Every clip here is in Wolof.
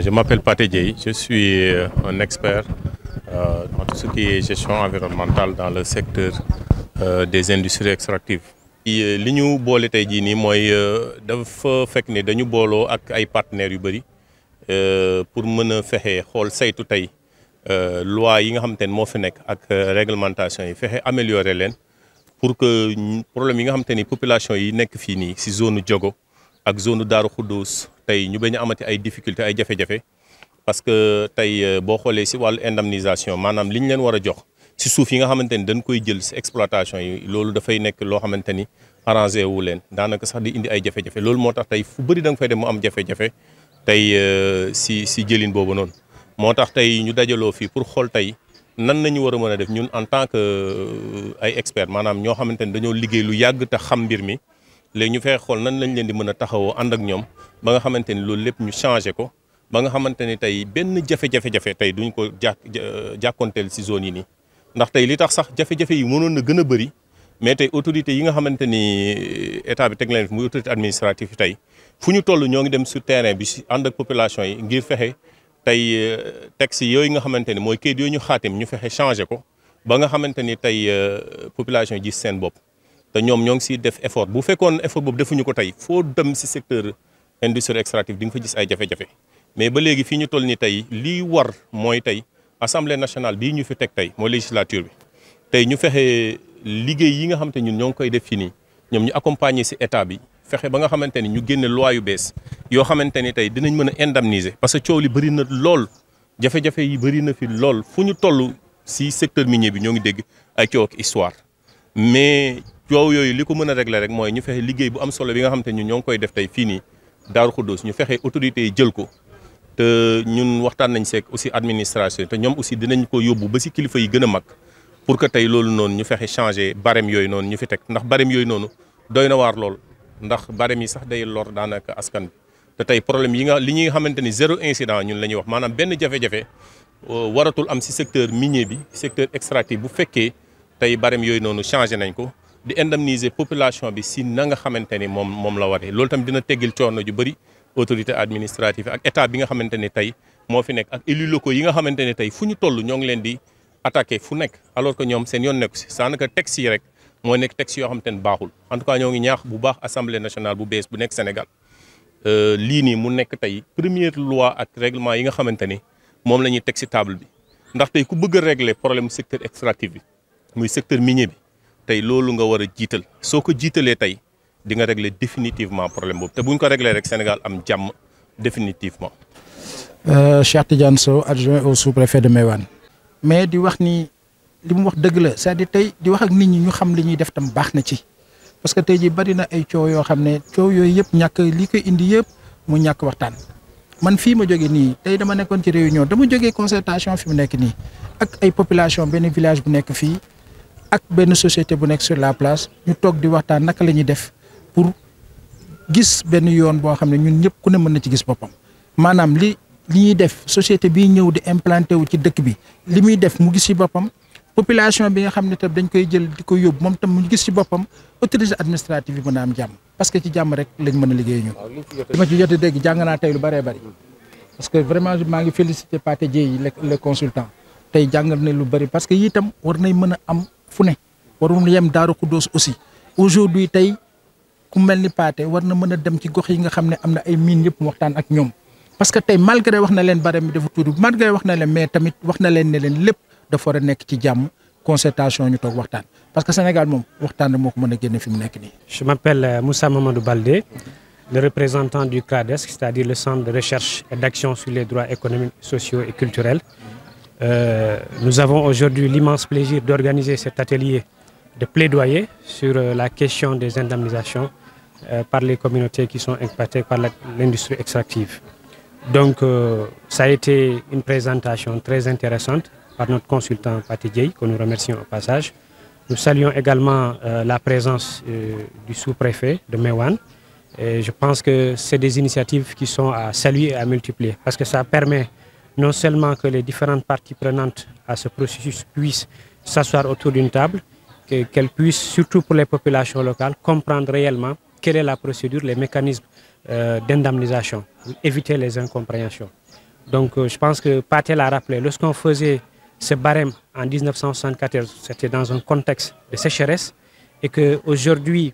Je m'appelle Pathé Dieye, je suis un expert dans tout ce qui est gestion environnementale dans le secteur des industries extractives. li ñu boole tey jii nii mooy dafa fekk ni dañu booloo ak ay partenaires yu bëri pour mën a fexe xool saytu tey loi yi nga xamante ne moo fi nekk ak réglementation yi fexe améliorer leen pour que problème yi nga xamante ni population yi nekk fii nii si zone Diogo ak zone Darou Khoudoss tey ñu bañ a amati ay difficultés ay jafe-jafe parce que tey boo xoolee si wàllu indemnisation maanaam li ñu leen war a jox si suuf yi nga xamante ni dañ koy jël si exploitation yi loolu dafay nekk loo xamante ni arrangé wu leen daanaka sax di indi ay jafe-jafe loolu moo tax tey fu bëri da nga fay dem mu am jafe-jafe tey si jëlin boobu noonu moo tax tey ñu dajaloo fii pour xool tey nan nañu war a mën a def ñun en tant que ay experts maanaam ñoo xamante ni dañoo liggéey lu yàgg te xam mbir mi léegi ñu fexe xool nan lañ leen di mën a taxawoo ànd ak ñoom ba nga xamante ni loolu lépp ñu changé ko ba nga xamante ni tey benn jafe-jafe tey duñ ko jàkkoonteel si zone yi nii ndax tey li tax sax jafe-jafe yi mënoon na gën a bëri mais tey autorités yi nga xamante ni état bi teg leen fi muy autorité administrative tey fu ñu toll ñoo ngi dem sur terrain bi si ànd ak population yi ngir fexe tey texte yooyu nga xamante ni mooy kayit yooyu ñu xaatim ñu fexe changé ko ba nga xamante ni tey population yi gis seen bopp te ñoom ñoo ngi siy def effort bu fekkoon effort boobu defuñu ko tey foo dem si secteur industrie extractive di nga fa gis ay jafe-jafe mais ba léegi fii ñu toll ni tey lii war mooy tey assemblée nationale bii ñu fi teg tey mooy législature bi tey ñu fexe liggéey yi nga xamante ñun ñoo ngi koy def fii nii ñoom ñu accompagner si état bi fexe ba nga xamante ni ñu génne loi yu bees yoo xamante ni tey dinañ mën a indemniser parce que coow li bëri na lool jafe-jafe yi bëri na fi lool fu ñu toll si secteur minier bi ñoo ngi dégg ay coow ak histoire mais coow yooyu li ko mën a régler rek mooy ñu fexe liggéey bu am solo bi nga xamante ni ñun ñoo ngi koy def tey fii nii Darou Khoudoss ñu fexe autorités yi jël ko te ñun waxtaan nañ seeg aussi administration te ñoom aussi dinañ ko yóbbu ba si kilifa yi gën a mag pour que tey loolu noonu ñu fexe changer barème yooyu noonu ñu fi teg ndax barème yooyu noonu doy na waar lool ndax barème yi sax day lor daanaka askan bi te tey problème yi li ñuy xamante ni zéro incident ñun la ñuy wax maanaam benn jafe-jafe waratul am si secteur minier bi secteur extractif bu fekkee tey barème yooyu noonu changé nañ ko di indemniser population bi si na nga xamante ni moom la waree loolu tam dina teggil coono ju bëri autorité administrative ak état bi nga xamante ne tey moo fi nekk ak élus locaux yi nga xamante ne tey fu ñu toll ñoo ngi leen di attaqué fu nekk alors que ñoom seen yoon nekku si daanaka texte yi rek moo nekk texte yoo xamante ne baaxul en tout cas ñoo ngi ñaax bu baax assemblée nationale bu bees bu nekk Sénégal lii nii mu nekk tey première loi ak règlement yi nga xamante ni moom la ñuy teg si table bi ndax tey ku bëgg a régler problème secteur extractif bi muy secteur minier bi tey loolu nga war a jiital soo ko jiitalee tey di nga régler définitivement problème boobu te bu ñu ko régler rek Sénégal am jàmm définitivement. Cheikh Tidiane Sow adjoint au sous-préfet de Meouane. mais di wax ni li mu wax dëgg la c'est-à-dire tey di wax ak nit ñi ñu xam li ñuy def tam baax na ci parce que tey jii bari na ay coow yoo xam ne coow yooyu yëpp ñàkk li koy indi yëpp mu ñàkk waxtaan. man fii ma jógee nii tey dama nekkoon ci réunion dama jógee concertation fi mu nekk nii ak ay population benn village bu nekk fii ak benn société bu nekk sur la place ñu toog di waxtaan naka la ñuy def. pour gis benn yoon boo xam ne ñun ñëpp ku ne mën na ci gis boppam maanaam li ñuy def société bii ñëw di implanté wu ci dëkk bi li muy def mu gis ci boppam population bi nga xam ne tam dañ koy jël di ko yóbbu moom tam mu gis ci boppam autorité administrative yi mën a am jàmm parce que ci jàmm rek lañ mën a liggéey ñun. li ma ci jot a dégg jàng naa tey lu bëree bëri parce que vraiment maa ngi félicité Pathé Dieye le consultant tey jàngal na lu bëri parce que itam war nay mën a am fu ne warul yem Darou Khoudoss aussi aujourd'hui tey. ku mel ni Pathé war na mën a dem ci gox yi nga xam ne am na ay mines yëpp mu waxtaan ak ñoom parce que tey malgré wax na leen barème bi dafa tuuti malgré wax na leen mais tamit wax na leen ne leen lépp dafa war a nekk ci jàmm concertation ñu toog waxtaan parce que Sénégal moom waxtaan moo ko mën a génne fi mu nekk nii. Je m'appelle Moussa Mamadou Baldé, le représentant du CRADES, c'est-à-dire le Centre de recherche et d'action sur les droits économiques, sociaux et culturels. Nous avons aujourd'hui l'immense plaisir d'organiser cet atelier de plaidoyer sur la question des indemnisations par les communautés qui sont impactées par l'industrie extractive. Donc, ça a été une présentation très intéressante par notre consultant Pathé Dieye, que nous remercions au passage. Nous saluons également la présence du sous-préfet de Meouane. Et je pense que c'est des initiatives qui sont à saluer et à multiplier parce que ça permet non seulement que les différentes parties prenantes à ce processus puissent s'asseoir autour d'une table, qu'elles puissent, surtout pour les populations locales, comprendre réellement quelle est la procédure, les mécanismes d'indemnisation, pour éviter les incompréhensions. Donc je pense que Pathé l'a rappelé, lorsqu'on faisait ce barème en 1974, c'était dans un contexte de sécheresse et qu'aujourd'hui,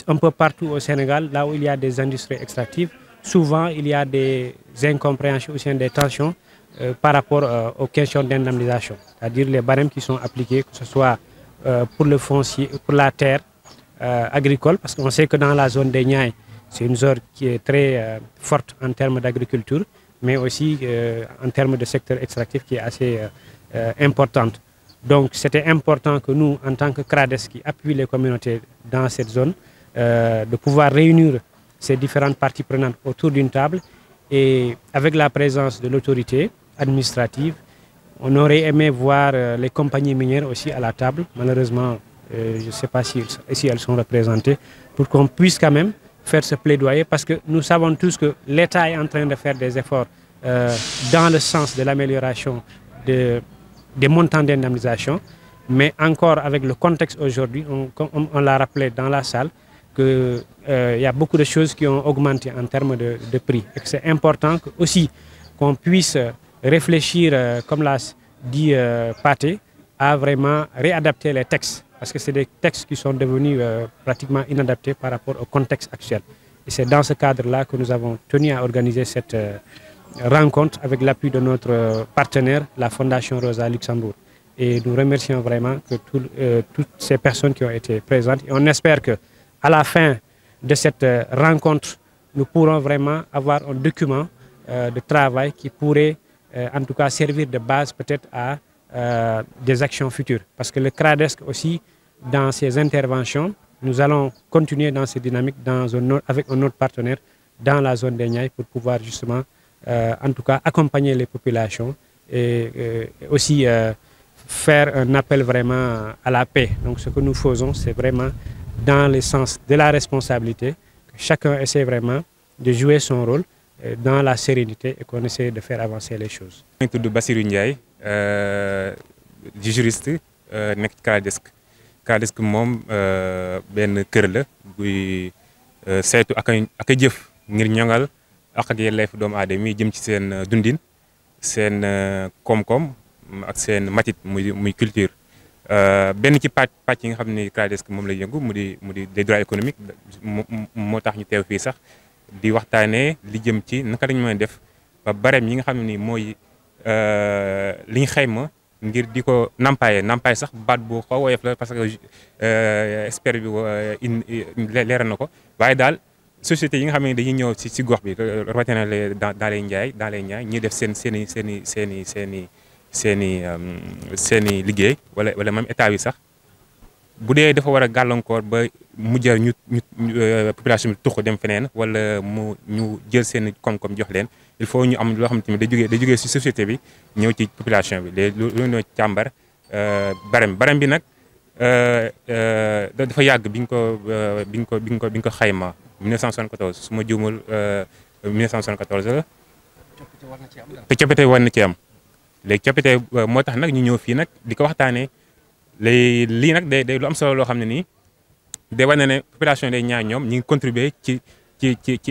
un peu partout au Sénégal, là où il y a des industries extractives, souvent il y a des incompréhensions ou des tensions par rapport aux questions d'indemnisation, c'est-à-dire les barèmes qui sont appliqués, que ce soit pour le foncier, pour la terre agricole, parce qu'on sait que dans la zone des Niayes, c'est une zone qui est très forte en termes d'agriculture, mais aussi en termes de secteur extractif qui est assez importante. Donc c'était important que nous, en tant que CRADES qui appuie les communautés dans cette zone, de pouvoir réunir ces différentes parties prenantes autour d'une table et avec la présence de l'autorité administrative. On aurait aimé voir les compagnies minières aussi à la table. Malheureusement, je ne sais pas si elles sont représentées, pour qu'on puisse quand même faire ce plaidoyer, parce que nous savons tous que l'État est en train de faire des efforts dans le sens de l'amélioration des montants d'indemnisation, mais encore avec le contexte aujourd'hui, on l'a rappelé dans la salle, qu'il y a beaucoup de choses qui ont augmenté en termes de prix et que c'est important aussi qu'on puisse réfléchir, comme l'a dit Pathé, à vraiment réadapter les textes, parce que c'est des textes qui sont devenus pratiquement inadaptés par rapport au contexte actuel. Et c'est dans ce cadre-là que nous avons tenu à organiser cette rencontre avec l'appui de notre partenaire, la Fondation Rosa Luxembourg. Et nous remercions vraiment que toutes ces personnes qui ont été présentes. Et on espère qu'à la fin de cette rencontre, nous pourrons vraiment avoir un document de travail qui pourrait en tout cas servir de base peut-être à des actions futures. Parce que le CRADESC aussi, dans ses interventions, nous allons continuer dans ces dynamiques avec un autre partenaire dans la zone des Niayes pour pouvoir justement, en tout cas, accompagner les populations et aussi faire un appel vraiment à la paix. Donc ce que nous faisons, c'est vraiment dans le sens de la responsabilité, que chacun essaie vraiment de jouer son rôle dans la sérénité et qu'on essaie de faire avancer les choses. Je suis Bassirou Ndiaye, juriste, nekk CRADESC. CRADESC moom benn kër la buy saytu ak jëf ngir ñoŋal ak yelleef doomu aadama yi jëm ci seen dundin, seen koom-koom ak seen matit muy culture. Benn ci pàcc yi nga xam ne CRADESC moom lay yëngu mu di des droits économiques moo tax ñu teew fii sax di waxtaanee li jëm ci naka lañu mën a def ba barème yi nga xam ne mooy li ñu xayma ngir di ko nampaay sax baat bu xaw woyof la parce que expert bi leeral na ko waaye daal société yi nga xam ne dañuy ñëw ci gox bi rawatina dans les Niayes ñuy def seen i liggéey wala même état bi sax bu dee dafa war a gàllankoor ba mu jar ñu population bi tuxu dem feneen wala ñu jël seen koom-koom jox leen il faut ñu am loo xam ne day jógee ci société bi ñëw ci population bi léegi loolu ñoo càmbar barème bi nag dafa yàgg bi ñu ko xayma 1974 su ma juumul 1974 la te coppite war na ci am léegi coppite moo tax nag ñu ñëw fii nag di ko waxtaanee lii nag day lu am solo loo xam ne nii day wane ne population day ñaar ñoom ñu ngi contribuer ci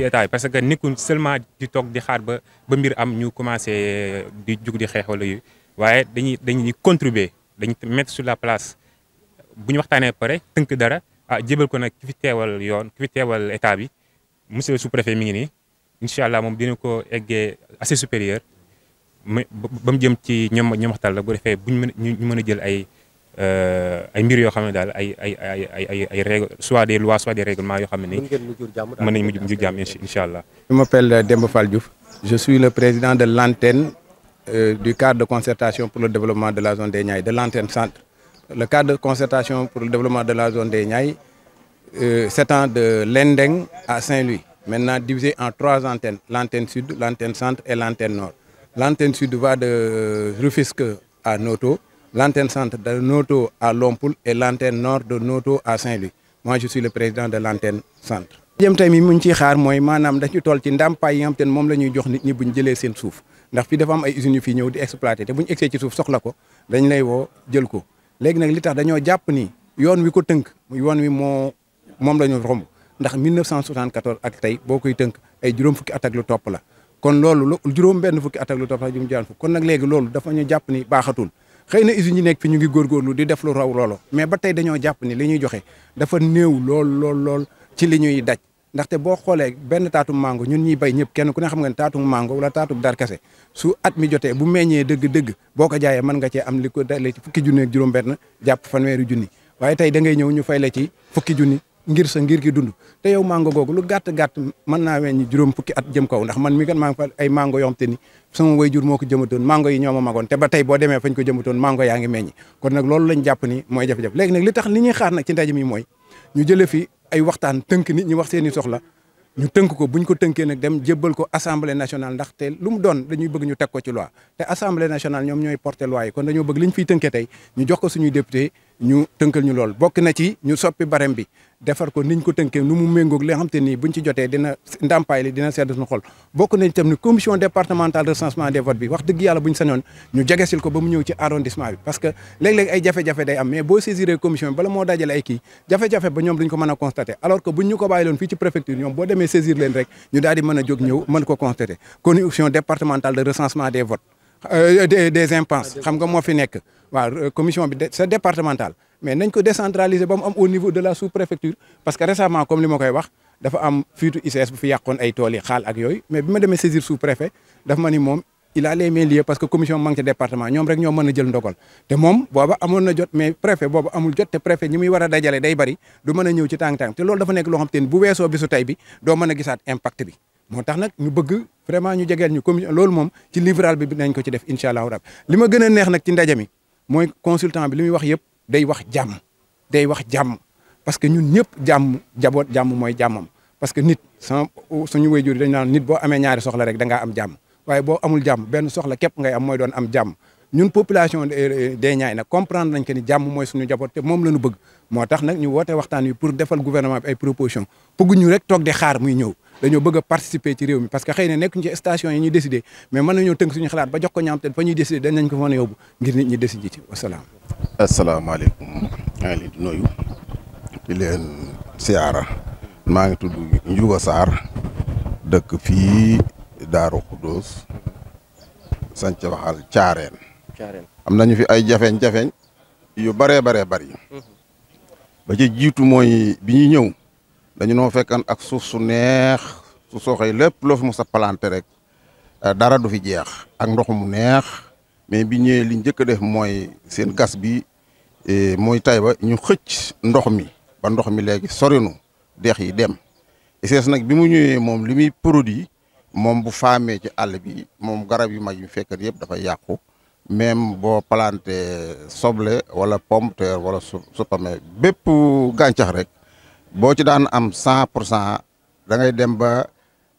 état yi parce que nekkul seulement di toog di xaar ba mbir am ñu commencé di jug di xeex wala yu waaye dañuy contribuer dañuy mettre sur la place bu ñu waxtaanee pare tënk dara jébal ko nag ki fi teewal état bi monsieur le sous-préfet mi ngi nii incha allah moom dina ko eggee assez supérieur ba mu jëm ci ñoom waxtaan la bu defee ñu mën a jël ay mbir yoo xam ne daal ay règles soit des lois soit des règlements yoo xam ne nii mën nañu mujj jàmm incha allah. Je m'appelle Demba Fall Diouf. Je suis le président de l'antenne du cadre de concertation pour le développement de la zone des Niayes, de l'antenne centre. Le cadre de concertation pour le développement de la zone des Niayes s'étend de Lendeng à Saint-Louis, maintenant divisé en 3 antennes, l'antenne sud, l'antenne centre et l'antenne nord. L'antenne sud va de Rufisque à Noto, l'antenne centre de Noto à Lompoul et l'antenne nord de Noto à Saint-Louis. Moi, je suis le président de l'antenne centre. jëm tey mi muñ ciy xaar mooy maanaam dañu toll ci ndàmpaay yi nga xam te ne moom la ñuy jox nit ñi buñ jëlee seen suuf ndax fii dafa am ay usines yu fii ñëw di exploité te buñ egsee ci suuf soxla ko dañ lay woo jël ko léegi nag li tax dañoo jàpp ni yoon wi ko tënk yoon wi moom la ñu romb ndax 1974 ak tey boo koy tënk ay juróom fukki at ak lu topp la kon loolu juróom benn fukki at ak lu topp sax juróom fukk kon nag léegi loolu dafa ñu jàpp ni baaxatul xëy na usines yi nekk fi ñu ngi góorgóorlu di def lu raw loolu mais ba tey dañoo jàpp ni li ñuy joxe dafa néew lool ci li ñuy daj ndaxte boo xoolee benn taatu mango ñun ñuy bay ñëpp kenn ku ne xam nga ne taatu mango wala taatu darkase su at mi jotee bu meññee dëgg-dëgg boo ko jaayee mën nga cee am li ko dalee ci fukki junni ak juróom benn jàpp fanweeri junni waaye tey da ngay ñëw ñu fay la ci fukki junni ngir gi dund te yow mango googu lu gàtt mën naa weñ juróom fukki at jëm kaw ndax man mi kan maa ngi fa ay mango yoo xam te ni sama waajur moo ko jëmatoon mango yi ñoo ma magoon te ba tey boo demee fañ ko jëmatoon mango yaa ngi meññi kon nag loolu lañ jàpp ni mooy jafe-jafe léegi nag li tax li ñuy xaar nag ci ndaje mi mooy ñu jëlee fi ay waxtaan tënk nit ñi wax seen i soxla ñu tënk ko buñ ko tënkee nag dem jébbal ko assemblée nationale ndaxte lu mu doon dañuy bëgg ñu teg ko ci loi te assemblée nationale ñoom ñooy porter loi yi kon dañoo bëgg li ñu fiy tënkee tey ñu jox ko suñuy député ñu tënkal ñu lool bokk na ci ñu soppi barème bi defar ko niñ ko tënkee nu mu méngoog li nga xam te nii buñ ci jotee dina ndàmpaay li dina sedd suñu xol bokk nañ tam ni commission départementale de recensement des votes bi wax dëgg yàlla buñ sañoon ñu jegesil ko ba mu ñëw ci arrondissement bi parce que léeg-léeg ay jafe-jafe day am mais boo saisiré commission bi bala moo dajale ay kii jafe-jafe ba ñoom duñ ko mën a constater alors que buñ ñu ko bàyyi loon fii ci préfecture ñoom boo demee saisir leen rek ñu daal di mën a jóg ñëw mën ko constater commission départementale de recensement des votes des impenses xam nga moo fi nekk waaw commission bi c'est départemental mais nañ ko décentraliser ba mu am au niveau de la sous-préfecture parce que récemment comme li ma koy wax dafa am fuitu ICS bu fi yàqoon ay tool yi xaal ak yooyu mais bi ma demee saisir sous-préfet dafa ma ni moom il a les mains liées parce que commission manque ci département ñoom rek ñoo mën a jël ndogal te moom booba amoon na jot mais préfet booba amul jot te préfet ñi muy war a dajale day bari du mën a ñëw ci tàng-tàng te loolu dafa nekk loo xam te ni bu weesoo bisu tey bi doo mën a gisaat impact bi moo tax nag ñu bëgg vraiment ñu jegeel ñu commission loolu moom ci livral bi nañ ko ci def incha allahu rabbi li ma gën a neex nag ci ndaje mi mooy consultant bi li muy wax yëpp day wax jàmm parce que ñun ñëpp jaboot jàmm mooy jàmmam parce que nit suñu waajur dañ naan nit boo amee ñaari soxla rek da ngaa am jàmm waaye boo amul jàmm benn soxla képp ngay am mooy doon am jàmm ñun population des Niayes nag comprendre nañ que ni jàmm mooy suñu jaboot te moom la ñu bëgg moo tax nag ñu woote waxtaan wi pour defal gouvernement bi ay proposition bëgguñu rek toog di xaar muy ñëw dañoo bëgg a participer ci réew mi parce que xëy na nekkuñ ci station yi ñuy décider mais mën nañoo tënk suñu xalaat ba jox ko ñaam te fa ñuy décider dañ nañ ko mën a yóbbu ngir nit ñi décider ci wasalaam. asalaamaaleykum maa ngi leen di nuyu di leen siyaara maa ngi tudd Ndiouga Sarr dëkk fii Daaru Xuddoos sanc waxal Caareen am nañu fi ay jafeñ-jafeñ yu bëree bari ba ci jiitu mooy bi ñuy ñëw dañu noo fekkan ak suuf su neex su sooxee lépp loo fi mos a planté rek dara du fi jeex ak ndox mu neex mais bi ñëwee li njëkk a def mooy seen gas bi mooy tay ba ñu xëcc ndox mi ba ndox mi léegi sorinu dex yi dem ICS nag bi mu ñëwee moom li muy produit moom bu faamee ci àll bi moom garab yu mag yu fekkat yëpp dafay yàqu même boo planté soble wala pomme de terre wala supame bépp gàncax rek boo ci daan am 100% da ngay dem ba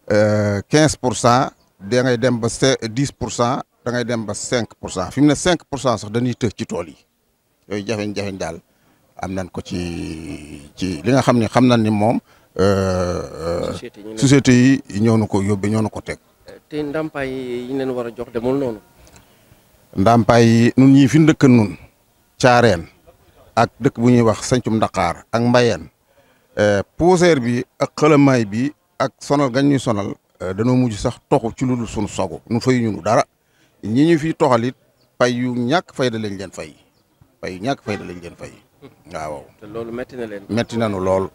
15% da ngay dem ba 10% da ngay dem ba 5% fi mu ne 5% sax dañuy tëj ci tool yi yooyu jafeñ-jafeñ daal am nañ ko ci li nga xam ne xam nañ ni moom société yi ñoo na ko yóbbee ñoo na ko teg. te ndàmpaay yi leen war a jox demul noonu. ndàmpaay yi nun ñii fi ndëkk nun Caareen ak dëkk bu ñuy wax Sancum Ndakaar ak Mbayeen poussière bi ak xëlamaay bi ak sonal gañ ñuy sonal dañoo mujj sax toxu ci lu dul sunu sogo nu fay ñunu dara ñi ñu fi toxalit pay yu ñàkk fayda lañ leen fay waaw. te loolu metti na leen. metti nañu lool.